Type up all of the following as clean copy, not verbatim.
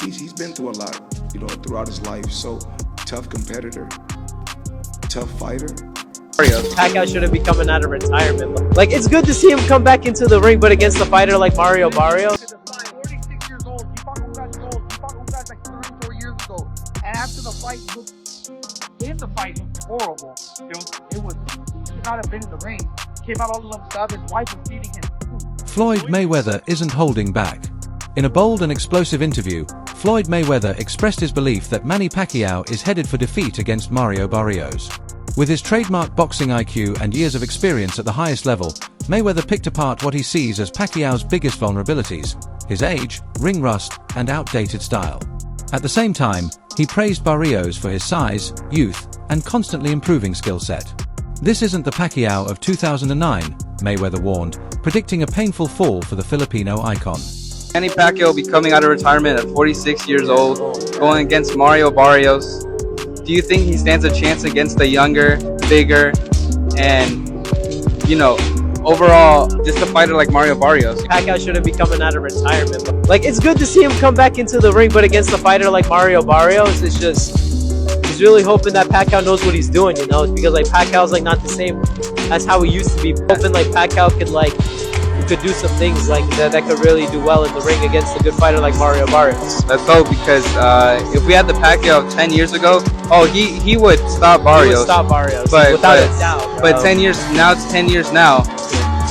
he's been through a lot, throughout his life. So tough competitor, tough fighter. Pacquiao shouldn't be coming out of retirement. Like, it's good to see him come back into the ring, but against a fighter like Mario Barrios. 46 years old. He fought guys like 3-4 years ago. And after the fight, the fight was horrible. He should not have been in the ring. Came out all of stuff. His wife was feeding him food. Floyd Mayweather isn't holding back. In a bold and explosive interview, Floyd Mayweather expressed his belief that Manny Pacquiao is headed for defeat against Mario Barrios. With his trademark boxing IQ and years of experience at the highest level, Mayweather picked apart what he sees as Pacquiao's biggest vulnerabilities: his age, ring rust, and outdated style. At the same time, he praised Barrios for his size, youth, and constantly improving skill set. "This isn't the Pacquiao of 2009, Mayweather warned, predicting a painful fall for the Filipino icon. Manny Pacquiao will be coming out of retirement at 46 years old, going against Mario Barrios. Do you think he stands a chance against the younger, bigger, and, overall, just a fighter like Mario Barrios?" Pacquiao shouldn't be coming out of retirement. Like, it's good to see him come back into the ring, but against a fighter like Mario Barrios, it's just, he's really hoping that Pacquiao knows what he's doing, because like Pacquiao's like not the same as how he used to be. Hoping like Pacquiao could do some things like that could really do well in the ring against a good fighter like Mario Barrios. Let's hope, because if we had the Pacquiao of 10 years ago, he would stop Barrios. He would stop Barrios, but, without a doubt. Bro. But 10 years now, it's 10 years now.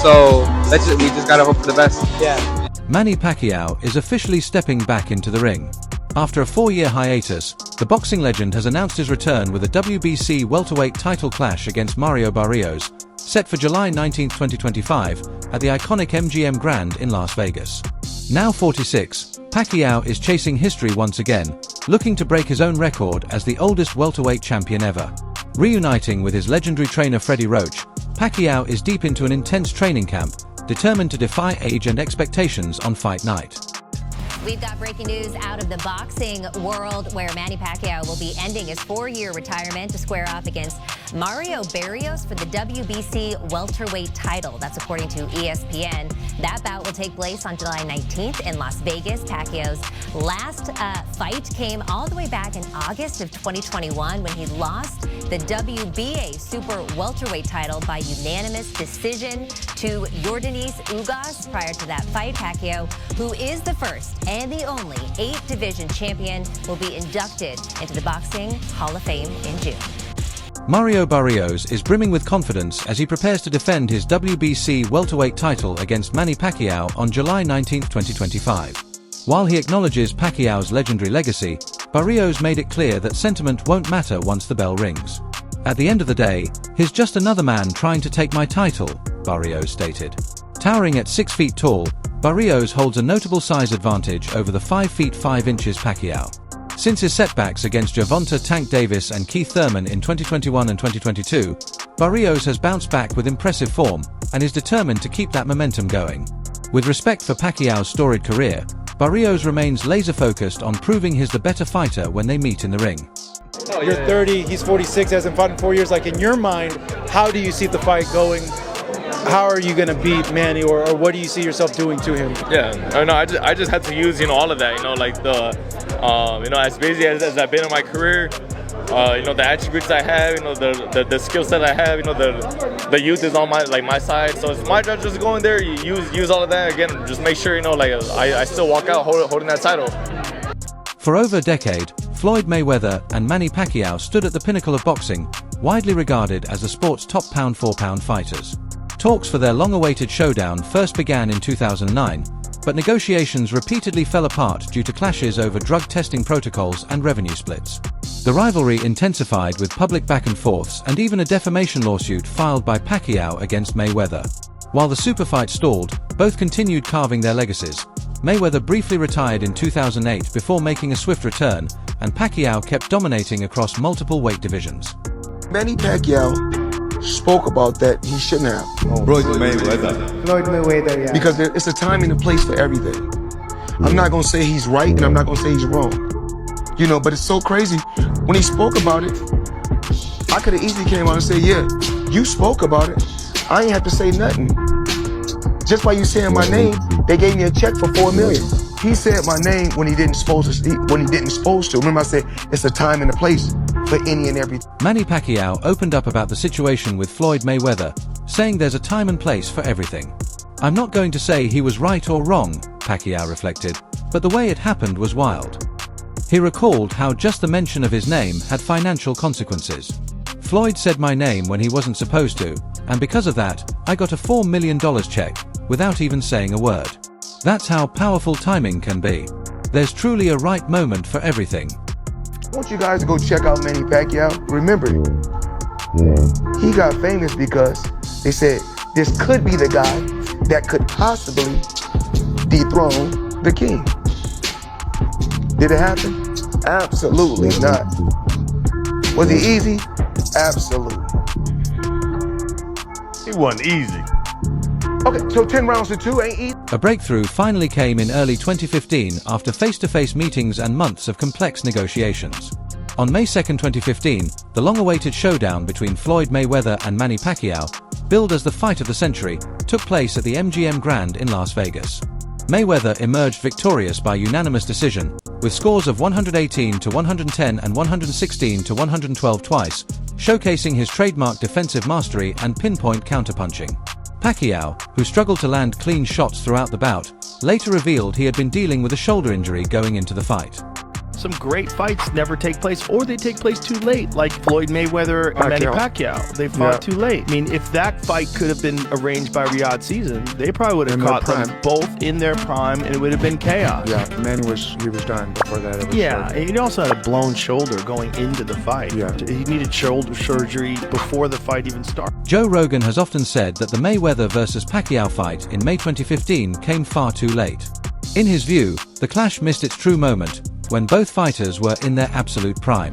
So we just gotta hope for the best. Yeah. Manny Pacquiao is officially stepping back into the ring. After a 4-year hiatus, the boxing legend has announced his return with a WBC welterweight title clash against Mario Barrios, set for July 19, 2025, at the iconic MGM Grand in Las Vegas. Now 46, Pacquiao is chasing history once again, looking to break his own record as the oldest welterweight champion ever. Reuniting with his legendary trainer Freddie Roach, Pacquiao is deep into an intense training camp, determined to defy age and expectations on fight night. We've got breaking news out of the boxing world, where Manny Pacquiao will be ending his 4-year retirement to square off against Mario Barrios for the WBC welterweight title. That's according to ESPN. That bout will take place on July 19th in Las Vegas. Pacquiao's last fight came all the way back in August of 2021 when he lost the WBA super welterweight title by unanimous decision to Yordenis Ugas. Prior to that fight, Pacquiao, who is the first and the only 8-division champion, will be inducted into the Boxing Hall of Fame in June. Mario Barrios is brimming with confidence as he prepares to defend his WBC welterweight title against Manny Pacquiao on July 19, 2025. While he acknowledges Pacquiao's legendary legacy, Barrios made it clear that sentiment won't matter once the bell rings. "At the end of the day, he's just another man trying to take my title," Barrios stated. Towering at 6 feet tall, Barrios holds a notable size advantage over the 5 feet 5 inches Pacquiao. Since his setbacks against Gervonta Tank Davis and Keith Thurman in 2021 and 2022, Barrios has bounced back with impressive form and is determined to keep that momentum going. With respect for Pacquiao's storied career, Barrios remains laser-focused on proving he's the better fighter when they meet in the ring. You're 30, he's 46, hasn't fought in 4 years. Like, in your mind, how do you see the fight going? How are you going to beat Manny, or what do you see yourself doing to him? Yeah, I just had to use, all of that, like the, as busy as I've been in my career, the attributes I have, the skill set I have, the youth is on my side. So it's my job just to go in there, use all of that again, just make sure, I still walk out holding that title. For over a decade, Floyd Mayweather and Manny Pacquiao stood at the pinnacle of boxing, widely regarded as the sport's top pound-for-pound fighters. Talks for their long-awaited showdown first began in 2009, but negotiations repeatedly fell apart due to clashes over drug testing protocols and revenue splits. The rivalry intensified with public back-and-forths and even a defamation lawsuit filed by Pacquiao against Mayweather. While the super fight stalled, both continued carving their legacies. Mayweather briefly retired in 2008 before making a swift return, and Pacquiao kept dominating across multiple weight divisions. Manny Pacquiao spoke about that he shouldn't have. Floyd Mayweather, yeah. Because it's a time and a place for everything. I'm not going to say he's right and I'm not going to say he's wrong. But it's so crazy. When he spoke about it, I could have easily came out and said, yeah, you spoke about it. I ain't have to say nothing. Just by you saying my name, they gave me a check for $4 million. He said my name when he didn't supposed to. Remember I said it's a time and a place for any and everything. Manny Pacquiao opened up about the situation with Floyd Mayweather, saying there's a time and place for everything. I'm not going to say he was right or wrong, Pacquiao reflected, but the way it happened was wild. He recalled how just the mention of his name had financial consequences. Floyd said my name when he wasn't supposed to, and because of that, I got a $4 million check, without even saying a word. That's how powerful timing can be. There's truly a right moment for everything. I want you guys to go check out Manny Pacquiao. Remember, he got famous because they said this could be the guy that could possibly dethrone the king. Did it happen? Absolutely not. Was it easy? Absolutely. It wasn't easy. Okay, so 10 rounds to 2 ain't easy. A breakthrough finally came in early 2015 after face-to-face meetings and months of complex negotiations. On May 2, 2015, the long-awaited showdown between Floyd Mayweather and Manny Pacquiao, billed as the fight of the century, took place at the MGM Grand in Las Vegas. Mayweather emerged victorious by unanimous decision, with scores of 118-110 and 116-112 twice, showcasing his trademark defensive mastery and pinpoint counterpunching. Pacquiao, who struggled to land clean shots throughout the bout, later revealed he had been dealing with a shoulder injury going into the fight. Some great fights never take place, or they take place too late, like Floyd Mayweather and Manny Pacquiao. They fought too late. I mean, if that fight could have been arranged by Riyadh Season, they probably would have caught them both in their prime, and it would have been chaos. Yeah, Manny was done before that. Yeah, and he also had a blown shoulder going into the fight. Yeah. He needed shoulder surgery before the fight even started. Joe Rogan has often said that the Mayweather versus Pacquiao fight in May 2015 came far too late. In his view, the clash missed its true moment, when both fighters were in their absolute prime.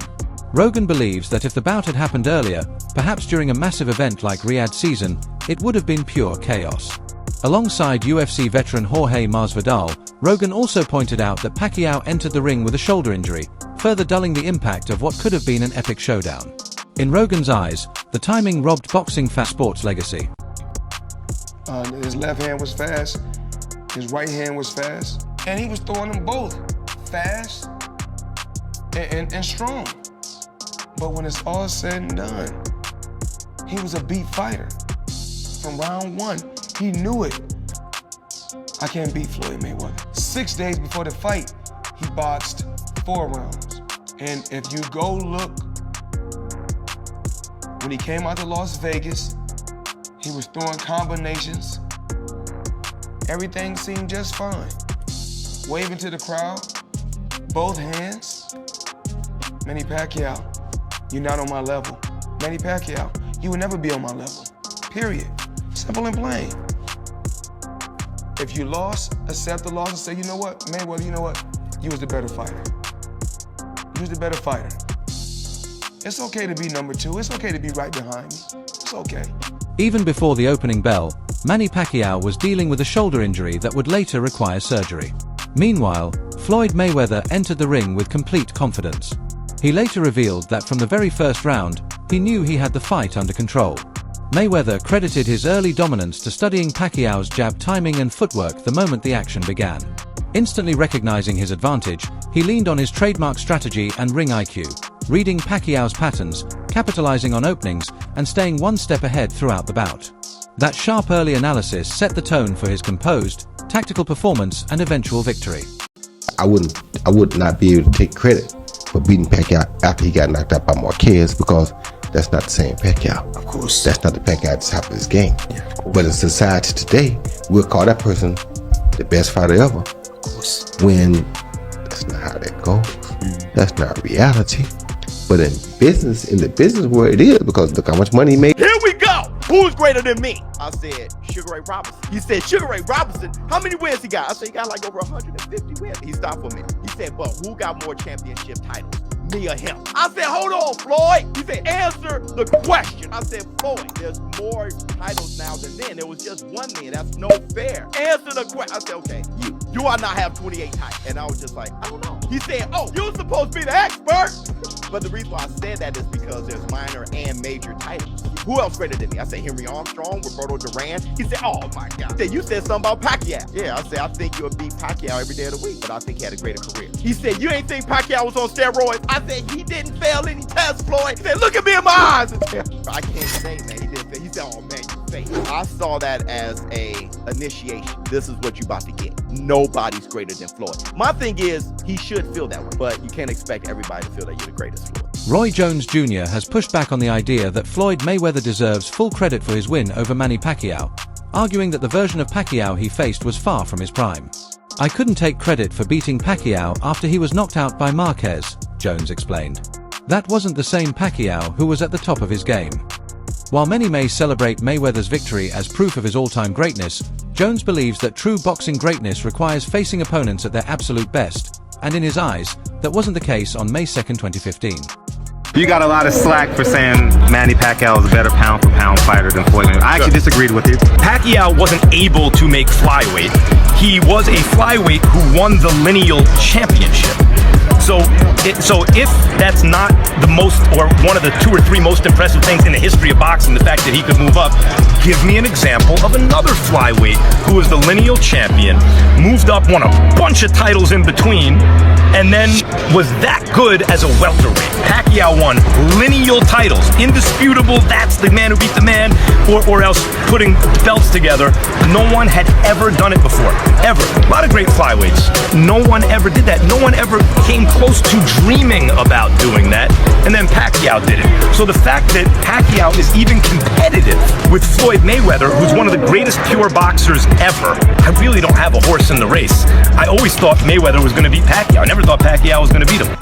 Rogan believes that if the bout had happened earlier, perhaps during a massive event like Riyadh Season, it would have been pure chaos. Alongside UFC veteran Jorge Masvidal, Rogan also pointed out that Pacquiao entered the ring with a shoulder injury, further dulling the impact of what could have been an epic showdown. In Rogan's eyes, the timing robbed boxing fast sports legacy. His left hand was fast, his right hand was fast, and he was throwing them both fast and strong. But when it's all said and done, he was a beat fighter. From round one, he knew it. I can't beat Floyd Mayweather. 6 days before the fight, he boxed 4 rounds. And if you go look, when he came out to Las Vegas, he was throwing combinations. Everything seemed just fine. Waving to the crowd, both hands. Manny Pacquiao, you're not on my level. Manny Pacquiao, you will never be on my level. Period. Simple and plain. If you lost, accept the loss and say, you know what, Mayweather, you know what? You was the better fighter. You was the better fighter. It's okay to be number 2. It's okay to be right behind me. It's okay. Even before the opening bell, Manny Pacquiao was dealing with a shoulder injury that would later require surgery. Meanwhile, Floyd Mayweather entered the ring with complete confidence. He later revealed that from the very first round, he knew he had the fight under control. Mayweather credited his early dominance to studying Pacquiao's jab timing and footwork the moment the action began. Instantly recognizing his advantage, he leaned on his trademark strategy and ring IQ, reading Pacquiao's patterns, capitalizing on openings, and staying one step ahead throughout the bout. That sharp early analysis set the tone for his composed, tactical performance and eventual victory. I would not be able to take credit for beating Pacquiao after he got knocked out by Marquez, because that's not the same Pacquiao. Of course. That's not the Pacquiao at the top of his game. Yeah, but in society today, we'll call that person the best fighter ever. Of course. When that's not how that goes. That's not reality. But in the business world, it is, because look how much money he made. Here we go! Who's greater than me? I said, Sugar Ray Robinson. He said, Sugar Ray Robinson, how many wins he got? I said, he got like over 150 wins. He stopped for me. He said, but who got more championship titles? Me or him? I said, hold on, Floyd. He said, answer the question. I said, Floyd, there's more titles now than then. There was just one then. That's no fair. Answer the question. I said, okay, you ought not have 28 titles. And I was just like, I don't know. He said, oh, you're supposed to be the expert. But the reason why I said that is because there's minor and major titles. Who else greater than me? I said Henry Armstrong, Roberto Duran. He said, oh my God. He said, you said something about Pacquiao. Yeah, I said, I think you'll beat Pacquiao every day of the week, but I think he had a greater career. He said, you ain't think Pacquiao was on steroids? I said, he didn't fail any tests, Floyd. He said, look at me in my eyes. I can't say, man. He didn't say. He said, oh man, you say. I saw that as a initiation. This is what you about to get. Nobody's greater than Floyd. My thing is, he should feel that way, but you can't expect everybody to feel that you're the greatest, Floyd. Roy Jones Jr. has pushed back on the idea that Floyd Mayweather deserves full credit for his win over Manny Pacquiao, arguing that the version of Pacquiao he faced was far from his prime. I couldn't take credit for beating Pacquiao after he was knocked out by Marquez, Jones explained. That wasn't the same Pacquiao who was at the top of his game. While many may celebrate Mayweather's victory as proof of his all-time greatness, Jones believes that true boxing greatness requires facing opponents at their absolute best, and in his eyes, that wasn't the case on May 2, 2015. You got a lot of slack for saying Manny Pacquiao is a better pound-for-pound fighter than Floyd Mayweather. I actually disagreed with you. Pacquiao wasn't able to make flyweight. He was a flyweight who won the lineal championship. So if that's not the most, or one of the 2 or 3 most impressive things in the history of boxing, the fact that he could move up, give me an example of another flyweight who was the lineal champion, moved up, won a bunch of titles in between, and then was that good as a welterweight. Pacquiao won lineal titles, indisputable, that's the man who beat the man, or else putting belts together. No one had ever done it before, ever. A lot of great flyweights. No one ever did that. No one ever came close to dreaming about doing that, and then Pacquiao did it. So the fact that Pacquiao is even competitive with Floyd Mayweather, who's one of the greatest pure boxers ever, I really don't have a horse in the race. I always thought Mayweather was going to beat Pacquiao. I never thought Pacquiao was going to beat him.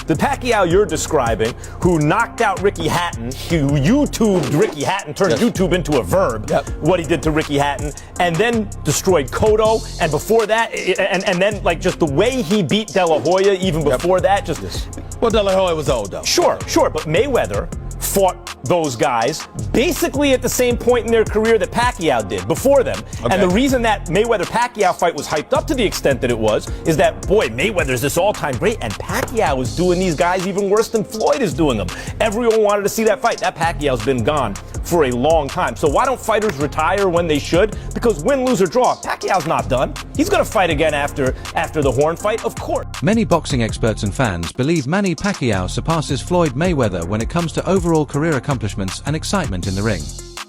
The Pacquiao you're describing, who knocked out Ricky Hatton, who YouTubed Ricky Hatton, turned YouTube into a verb, what he did to Ricky Hatton, and then destroyed Cotto, and before that, and then like just the way he beat De La Hoya even before that, just... Well, De La Hoya was old though. Sure, but Mayweather fought those guys basically at the same point in their career that Pacquiao did, before them. Okay. And the reason that Mayweather-Pacquiao fight was hyped up to the extent that it was, is that, boy, Mayweather's this all-time great, and Pacquiao was doing these guys even worse than Floyd is doing them. Everyone wanted to see that fight. That Pacquiao's been gone for a long time. So why don't fighters retire when they should? Because win, lose, or draw, Pacquiao's not done. He's going to fight again after the Horn fight, of course. Many boxing experts and fans believe Manny Pacquiao surpasses Floyd Mayweather when it comes to overall career accomplishments and excitement in the ring.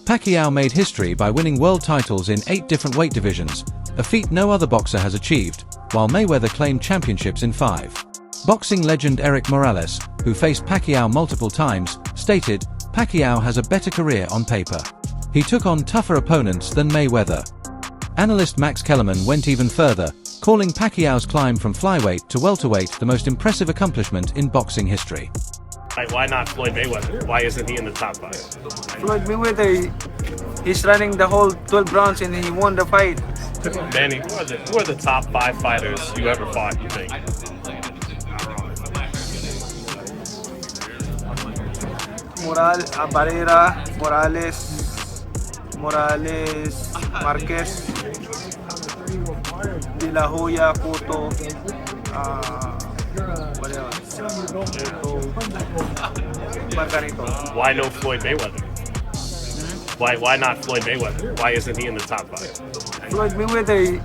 Pacquiao made history by winning world titles in 8 different weight divisions, a feat no other boxer has achieved, while Mayweather claimed championships in 5. Boxing legend Eric Morales, who faced Pacquiao multiple times, stated, "Pacquiao has a better career on paper. He took on tougher opponents than Mayweather." Analyst Max Kellerman went even further, calling Pacquiao's climb from flyweight to welterweight the most impressive accomplishment in boxing history. Why not Floyd Mayweather? Why isn't he in the top 5? Floyd Mayweather, he's running the whole 12 rounds and he won the fight. Manny, who are the top 5 fighters you ever fought, you think? Barrera, Morales, Marquez, De La Hoya, Cotto, what else? Margarito. Why no Floyd Mayweather? Why not Floyd Mayweather? Why isn't he in the top 5? Floyd Mayweather,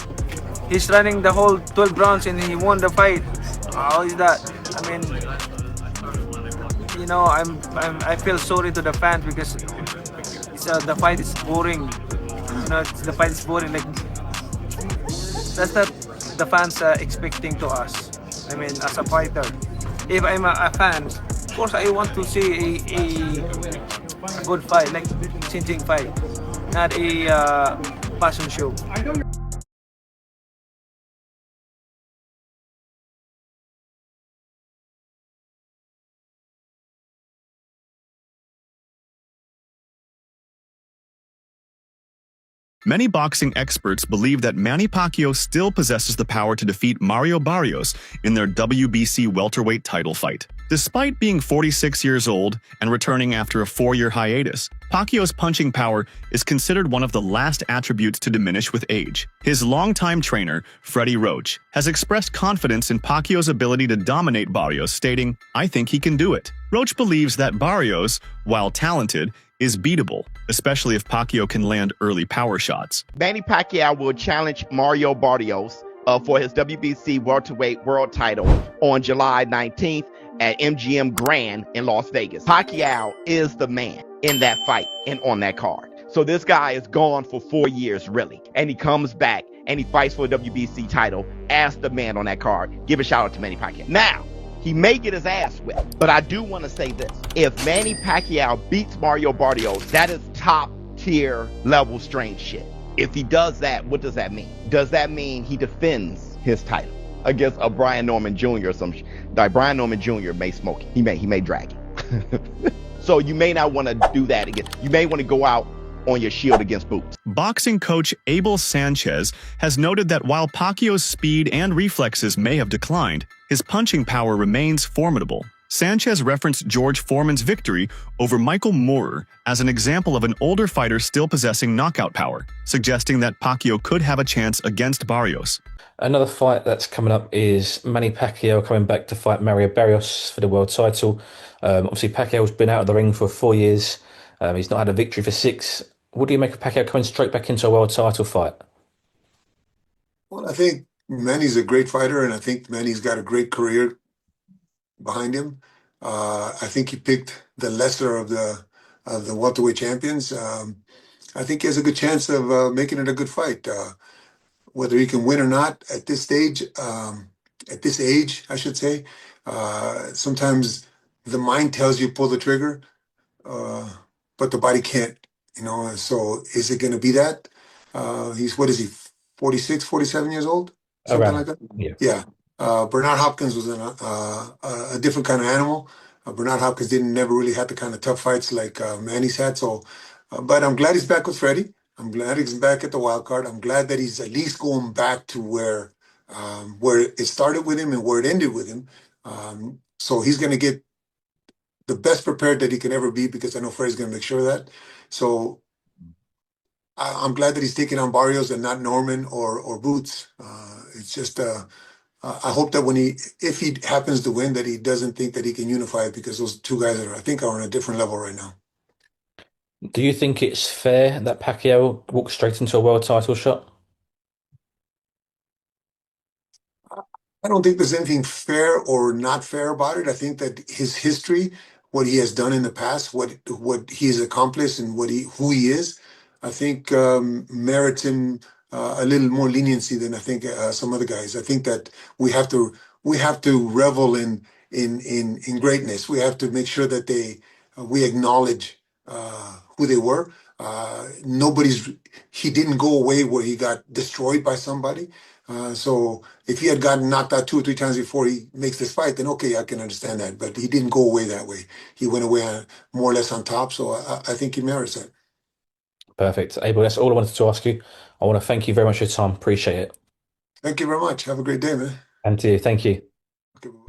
he's running the whole 12 rounds and he won the fight. How is that? I mean, you know, I feel sorry to the fans because the fight is boring. You know, the fight is boring. Like that's not the fans are expecting to us. I mean, as a fighter, if I'm a fan, of course I want to see a good fight, like changing fight, not a passion show. Many boxing experts believe that Manny Pacquiao still possesses the power to defeat Mario Barrios in their WBC welterweight title fight. Despite being 46 years old and returning after a 4-year hiatus, Pacquiao's punching power is considered one of the last attributes to diminish with age. His longtime trainer, Freddie Roach, has expressed confidence in Pacquiao's ability to dominate Barrios, stating, "I think he can do it." Roach believes that Barrios, while talented, is beatable, especially if Pacquiao can land early power shots. Manny Pacquiao will challenge Mario Barrios for his WBC welterweight world title on July 19th at MGM Grand in Las Vegas. Pacquiao is the man in that fight and on that card. So this guy is gone for 4 years, really. And he comes back and he fights for a WBC title as the man on that card. Give a shout out to Manny Pacquiao. Now, he may get his ass whipped, but I do want to say this. If Manny Pacquiao beats Mario Barrios, that is top tier level strange shit. If he does that, what does that mean? Does that mean he defends his title against a Brian Norman Jr. or some shit? Like Brian Norman Jr. may smoke it. He may drag it. So you may not want to do that again. You may want to go out on your shield against Boots. Boxing coach Abel Sanchez has noted that while Pacquiao's speed and reflexes may have declined, his punching power remains formidable. Sanchez referenced George Foreman's victory over Michael Moorer as an example of an older fighter still possessing knockout power, suggesting that Pacquiao could have a chance against Barrios. Another fight that's coming up is Manny Pacquiao coming back to fight Mario Barrios for the world title. Obviously, Pacquiao's been out of the ring for 4 years. He's not had a victory for 6. What do you make of Pacquiao coming straight back into a world title fight? Well, I think Manny's a great fighter, and I think Manny's got a great career behind him. I think he picked the lesser of the welterweight champions. I think he has a good chance of making it a good fight. Whether he can win or not at this stage, at this age, I should say, sometimes the mind tells you pull the trigger, but the body can't. So is it going to be that? What is he, 46, 47 years old? Something like that? Yeah. Bernard Hopkins was a different kind of animal. Bernard Hopkins never really had the kind of tough fights like Manny's had. So, but I'm glad he's back with Freddie. I'm glad he's back at the wild card. I'm glad that he's at least going back to where it started with him and where it ended with him. So he's going to get the best prepared that he can ever be, because I know Freddie's going to make sure of that. So I'm glad that he's taking on Barrios and not Norman or Boots. It's just I hope that if he happens to win, that he doesn't think that he can unify it, because those two guys I think are on a different level right now. Do you think it's fair that Pacquiao walks straight into a world title shot? I don't think there's anything fair or not fair about it. I think that his history, what he has done in the past, what he has accomplished, and who he is, I think merits him a little more leniency than I think some other guys. I think that we have to revel in greatness. We have to make sure that we acknowledge who they were. He didn't go away where he got destroyed by somebody. So if he had gotten knocked out 2 or 3 times before he makes this fight, then okay, I can understand that. But he didn't go away that way. He went away more or less on top. So I think he merits that. Perfect. Abel, that's all I wanted to ask you. I want to thank you very much for your time. Appreciate it. Thank you very much. Have a great day, man. And to you. Thank you.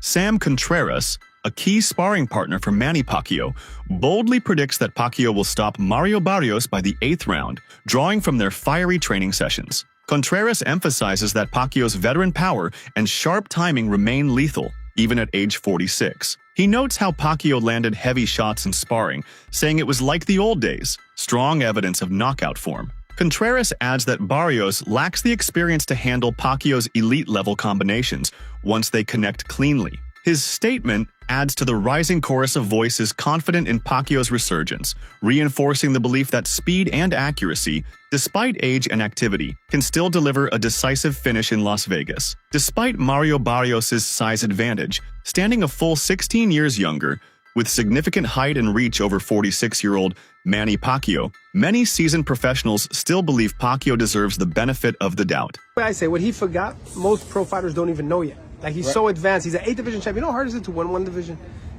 Sam Contreras, a key sparring partner for Manny Pacquiao, boldly predicts that Pacquiao will stop Mario Barrios by the 8th round, drawing from their fiery training sessions. Contreras emphasizes that Pacquiao's veteran power and sharp timing remain lethal, even at age 46. He notes how Pacquiao landed heavy shots in sparring, saying it was like the old days, strong evidence of knockout form. Contreras adds that Barrios lacks the experience to handle Pacquiao's elite-level combinations once they connect cleanly. His statement adds to the rising chorus of voices confident in Pacquiao's resurgence, reinforcing the belief that speed and accuracy, despite age and activity, can still deliver a decisive finish in Las Vegas. Despite Mario Barrios' size advantage, standing a full 16 years younger, with significant height and reach over 46-year-old Manny Pacquiao, many seasoned professionals still believe Pacquiao deserves the benefit of the doubt. I say, what he forgot, most pro fighters don't even know yet. Like, he's so advanced. He's an 8th division champion. You know how hard is it to win 1 division?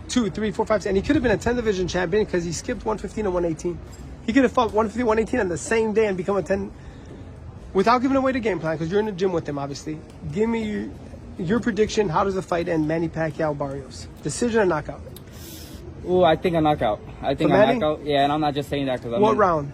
2, 3, 4, 5, 6. And he could have been a 10th division champion because he skipped 115 and 118. He could have fought 150, 118 on the same day and become a 10 without giving away the game plan, because you're in the gym with him, obviously. Give me Your prediction, how does the fight end? Manny Pacquiao, Barrios. Decision or knockout? Ooh, I think a knockout. I think For a Manny? knockout. Yeah, and I'm not just saying that because What round?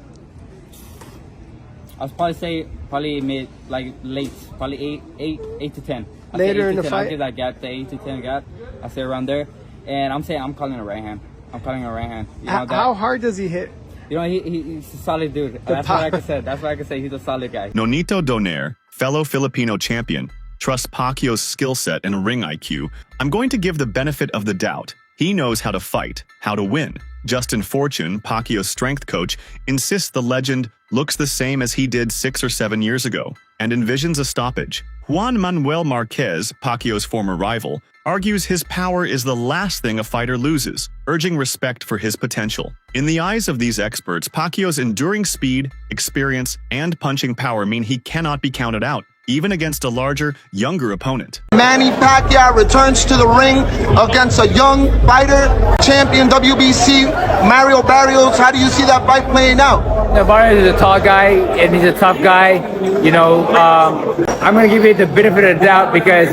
I was probably mid, like late, probably 8 to 10. I'd say Later 8 in to the 10. fight? I'll give that gap, the 8 to 10 gap. I say around there. And I'm saying I'm calling a right hand. I'm calling a right hand. You know, How hard does he hit? You know, he's a solid dude. That's what I can say. That's what I can say. He's a solid guy. Nonito Donaire, fellow Filipino champion, trusts Pacquiao's skill set and ring IQ. I'm going to give the benefit of the doubt. He knows how to fight, how to win. Justin Fortune, Pacquiao's strength coach, insists the legend looks the same as he did 6 or 7 years ago and envisions a stoppage. Juan Manuel Marquez, Pacquiao's former rival, argues his power is the last thing a fighter loses, urging respect for his potential. In the eyes of these experts, Pacquiao's enduring speed, experience, and punching power mean he cannot be counted out, even against a larger, younger opponent. Manny Pacquiao returns to the ring against a young fighter, champion WBC, Mario Barrios. How do you see that fight playing out? Yeah, Barrios is a tall guy, and he's a tough guy. You know, I'm going to give you the benefit of the doubt because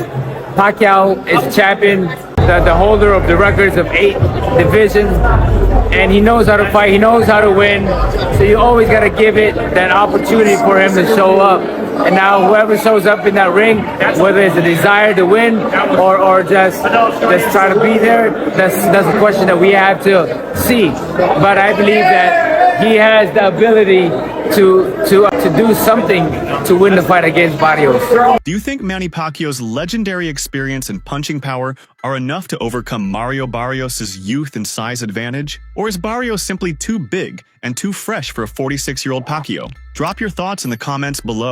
Pacquiao is champion, the holder of the records of 8 divisions, and he knows how to fight, he knows how to win, so you always got to give it that opportunity for him to show up. And now whoever shows up in that ring, whether it's a desire to win or just try to be there, that's a question that we have to see. But I believe that he has the ability to do something to win the fight against Barrios. Do you think Manny Pacquiao's legendary experience and punching power are enough to overcome Mario Barrios' youth and size advantage? Or is Barrios simply too big and too fresh for a 46-year-old Pacquiao? Drop your thoughts in the comments below.